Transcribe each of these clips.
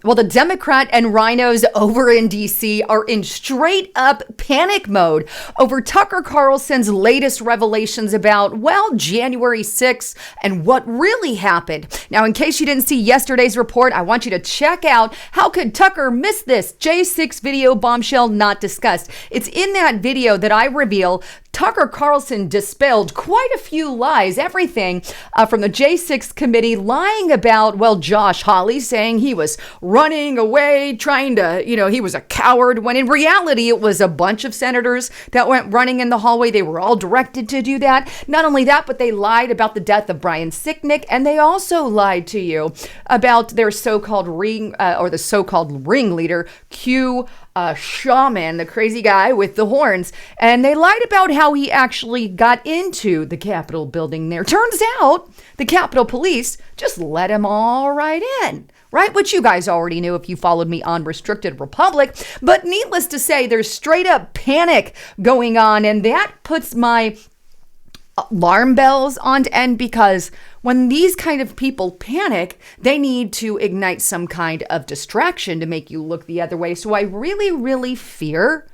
Well, the Democrat and rhinos over in D.C. are in straight up panic mode over Tucker Carlson's latest revelations about, well, January 6th and what really happened. Now, in case you didn't see yesterday's report, I want you to check out How Could Tucker Miss This? J6 video bombshell not discussed. It's in that video that I reveal Tucker Carlson dispelled quite a few lies, everything from the J6 committee lying about, well, Josh Hawley saying he was running away, trying to, he was a coward, when in reality it was a bunch of senators that went running in the hallway. They were all directed to do that. Not only that, but they lied about the death of Brian Sicknick, and they also lied to you about their so-called the so-called ringleader, Q Shaman, the crazy guy with the horns. And they lied about how he actually got into the Capitol building there. Turns out the Capitol Police just let him all right in. Right? Which you guys already knew if you followed me on Restricted Republic. But needless to say, there's straight up panic going on. And that puts my alarm bells on end, because when these kind of people panic, they need to ignite some kind of distraction to make you look the other way. So I really, really fear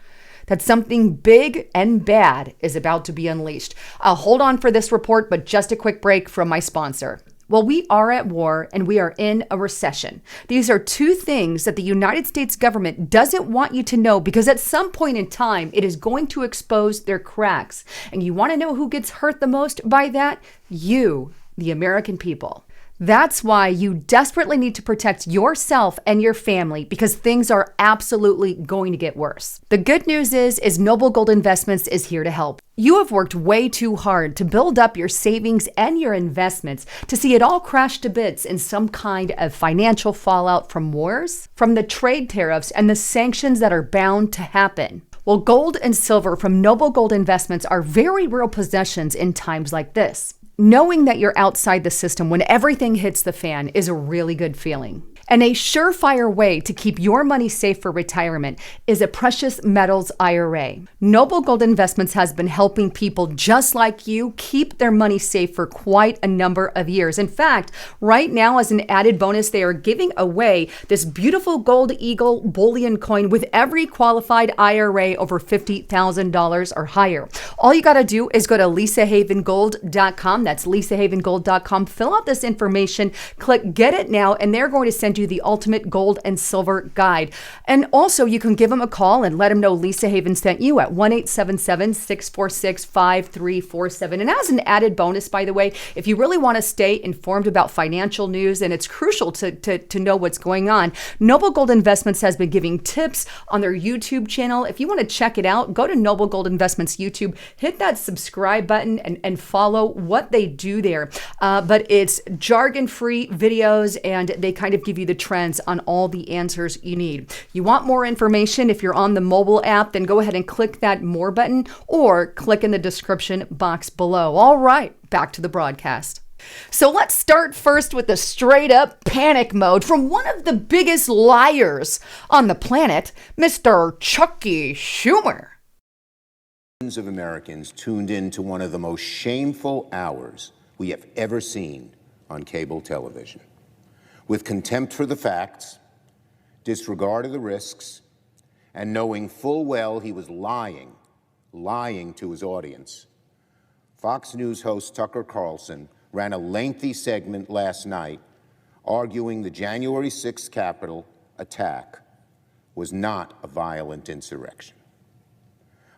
that something big and bad is about to be unleashed. I'll hold on for this report, but just a quick break from my sponsor. Well, we are at war and we are in a recession. These are two things that the United States government doesn't want you to know, because at some point in time, it is going to expose their cracks. And you want to know who gets hurt the most by that? You, the American people. That's why you desperately need to protect yourself and your family, because things are absolutely going to get worse. The good news is Noble Gold Investments is here to help. You have worked way too hard to build up your savings and your investments to see it all crash to bits in some kind of financial fallout from wars, from the trade tariffs and the sanctions that are bound to happen. Well, gold and silver from Noble Gold Investments are very real possessions in times like this. Knowing that you're outside the system when everything hits the fan is a really good feeling. And a surefire way to keep your money safe for retirement is a precious metals IRA. Noble Gold Investments has been helping people just like you keep their money safe for quite a number of years. In fact, right now, as an added bonus, they are giving away this beautiful Gold Eagle bullion coin with every qualified IRA over $50,000 or higher. All you got to do is go to lisahavengold.com. That's lisahavengold.com. Fill out this information, click Get It Now, and they're going to send you the ultimate gold and silver guide. And also, you can give them a call and let them know Lisa Haven sent you at 1-877-646-5347. And as an added bonus, by the way, if you really want to stay informed about financial news, and it's crucial to know what's going on, Noble Gold Investments has been giving tips on their YouTube channel. If you want to check it out, go to Noble Gold Investments YouTube, hit that subscribe button and follow what they do there. But it's jargon-free videos, and they kind of give you the trends on all the answers you need. You want more information? If you're on the mobile app, then go ahead and click that more button or click in the description box below. All right, back to the broadcast. So let's start first with the straight up panic mode from one of the biggest liars on the planet, Mr. Chucky Schumer. Millions of Americans tuned in to one of the most shameful hours we have ever seen on cable television. With contempt for the facts, disregard of the risks, and knowing full well he was lying to his audience, Fox News host Tucker Carlson ran a lengthy segment last night arguing the January 6th Capitol attack was not a violent insurrection.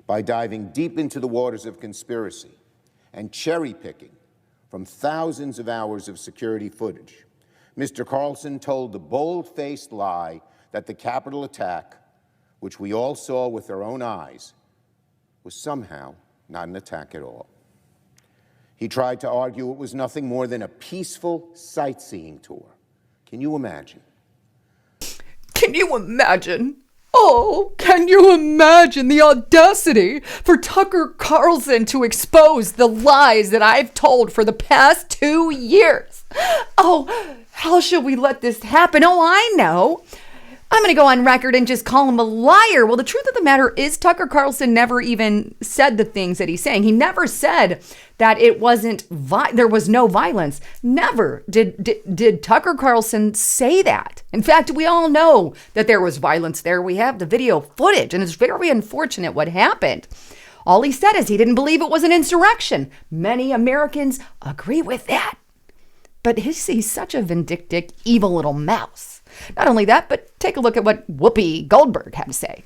By diving deep into the waters of conspiracy and cherry-picking from thousands of hours of security footage, Mr. Carlson told the bold-faced lie that the Capitol attack, which we all saw with our own eyes, was somehow not an attack at all. He tried to argue it was nothing more than a peaceful sightseeing tour. Can you imagine? Can you imagine? Oh, can you imagine the audacity for Tucker Carlson to expose the lies that I've told for the past 2 years? Oh, how should we let this happen? Oh, I know. I'm going to go on record and just call him a liar. Well, the truth of the matter is Tucker Carlson never even said the things that he's saying. He never said that it wasn't, there was no violence. Never did Tucker Carlson say that. In fact, we all know that there was violence there. We have the video footage, and it's very unfortunate what happened. All he said is he didn't believe it was an insurrection. Many Americans agree with that. But he's such a vindictive, evil little mouse. Not only that, but take a look at what Whoopi Goldberg had to say.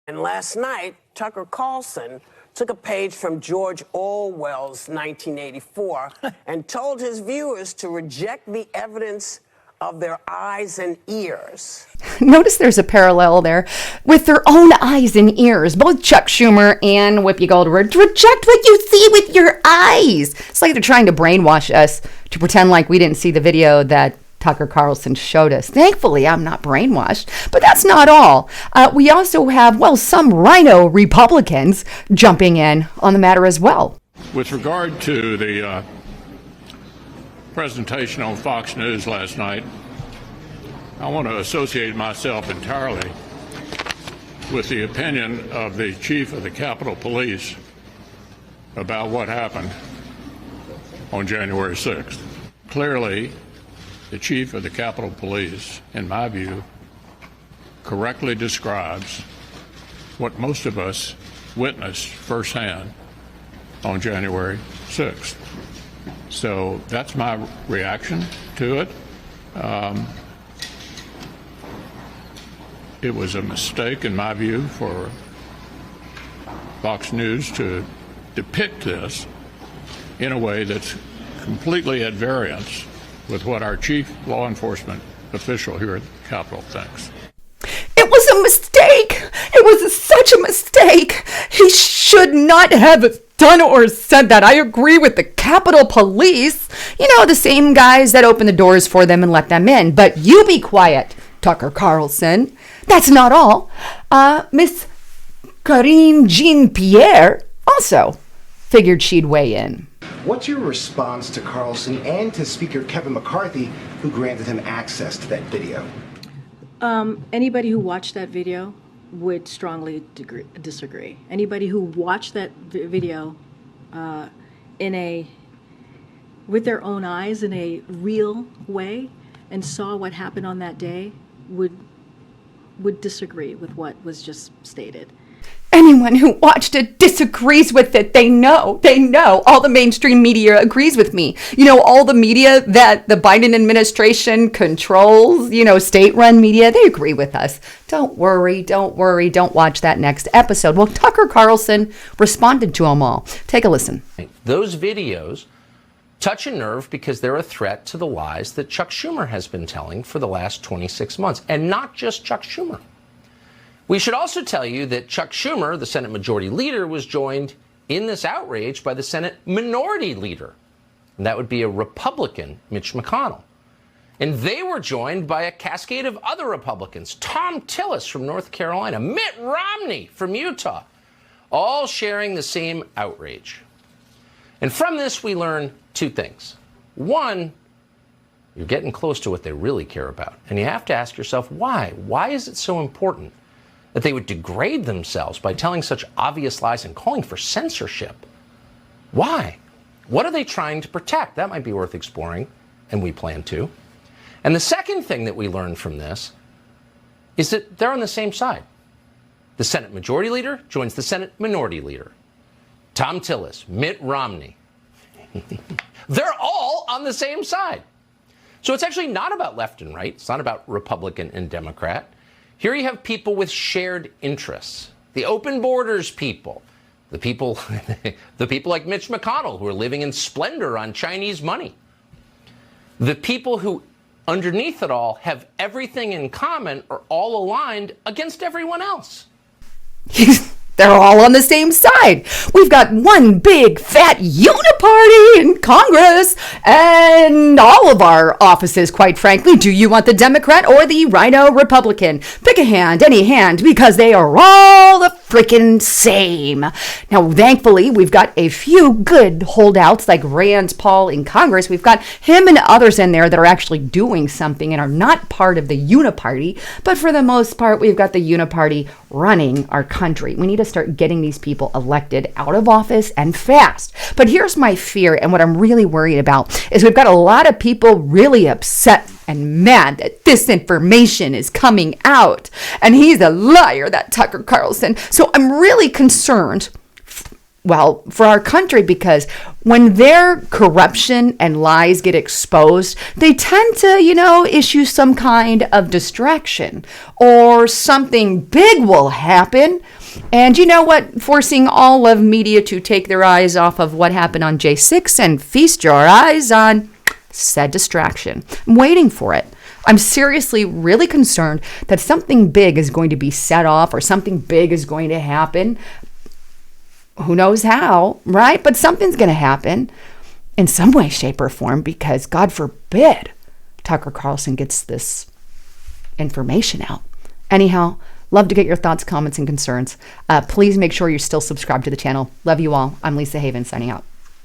And last night, Tucker Carlson took a page from George Orwell's 1984 and told his viewers to reject the evidence of their eyes and ears. Notice there's a parallel there with their own eyes and ears. Both Chuck Schumer and Whoopi Goldberg reject what you see with your eyes. It's like they're trying to brainwash us to pretend like we didn't see the video that Tucker Carlson showed us. Thankfully, I'm not brainwashed, but that's not all. We also have, some rhino Republicans jumping in on the matter as well. With regard to the presentation on Fox News last night, I want to associate myself entirely with the opinion of the chief of the Capitol Police about what happened on January 6th. Clearly, the chief of the Capitol Police, in my view, correctly describes what most of us witnessed firsthand on January 6th. So that's my reaction to it. It was a mistake, in my view, for Fox News to depict this in a way that's completely at variance with what our chief law enforcement official here at the Capitol thinks. It was a mistake. It was such a mistake. He should not have done or said that. I agree with the Capitol Police. The same guys that open the doors for them and let them in. But you be quiet, Tucker Carlson. That's not all. Miss Karine Jean-Pierre also figured she'd weigh in. What's your response to Carlson and to Speaker Kevin McCarthy, who granted him access to that video? Anybody who watched that video would strongly disagree. Anybody who watched that video with their own eyes in a real way and saw what happened on that day would disagree with what was just stated. Anyone who watched it disagrees with it. They know. All the mainstream media agrees with me. All the media that the Biden administration controls, state-run media, they agree with us. Don't worry. Don't watch that next episode. Well, Tucker Carlson responded to them all. Take a listen. Those videos touch a nerve because they're a threat to the lies that Chuck Schumer has been telling for the last 26 months. And not just Chuck Schumer. We should also tell you that Chuck Schumer, the Senate Majority Leader, was joined in this outrage by the Senate Minority Leader. And that would be a Republican, Mitch McConnell. And they were joined by a cascade of other Republicans, Tom Tillis from North Carolina, Mitt Romney from Utah, all sharing the same outrage. And from this, we learn two things. One, you're getting close to what they really care about. And you have to ask yourself, why? Why is it so important that they would degrade themselves by telling such obvious lies and calling for censorship? Why? What are they trying to protect? That might be worth exploring, and we plan to. And the second thing that we learned from this is that they're on the same side. The Senate Majority Leader joins the Senate Minority Leader. Tom Tillis, Mitt Romney. They're all on the same side. So it's actually not about left and right. It's not about Republican and Democrat. Here you have people with shared interests. The open borders people. The people like Mitch McConnell who are living in splendor on Chinese money. The people who, underneath it all, have everything in common are all aligned against everyone else. They're all on the same side. We've got one big fat uniparty in Congress and all of our offices, quite frankly. Do you want the Democrat or the Rhino Republican? Pick a hand, any hand, because they are all the freaking same. Now, thankfully, we've got a few good holdouts like Rand Paul in Congress. We've got him and others in there that are actually doing something and are not part of the uniparty. But for the most part, we've got the uniparty running our country. We need to start getting these people elected out of office and fast. But here's my fear, and what I'm really worried about is we've got a lot of people really upset and mad that this information is coming out. And he's a liar, that Tucker Carlson. So I'm really concerned, well, for our country, because when their corruption and lies get exposed, they tend to, issue some kind of distraction or something big will happen. And you know what? Forcing all of media to take their eyes off of what happened on J6 and feast your eyes on said distraction. I'm waiting for it. I'm seriously really concerned that something big is going to be set off or something big is going to happen. Who knows how, right? But something's going to happen in some way, shape, or form, because God forbid Tucker Carlson gets this information out. Anyhow, love to get your thoughts, comments, and concerns. Please make sure you're still subscribed to the channel. Love you all. I'm Lisa Haven signing out.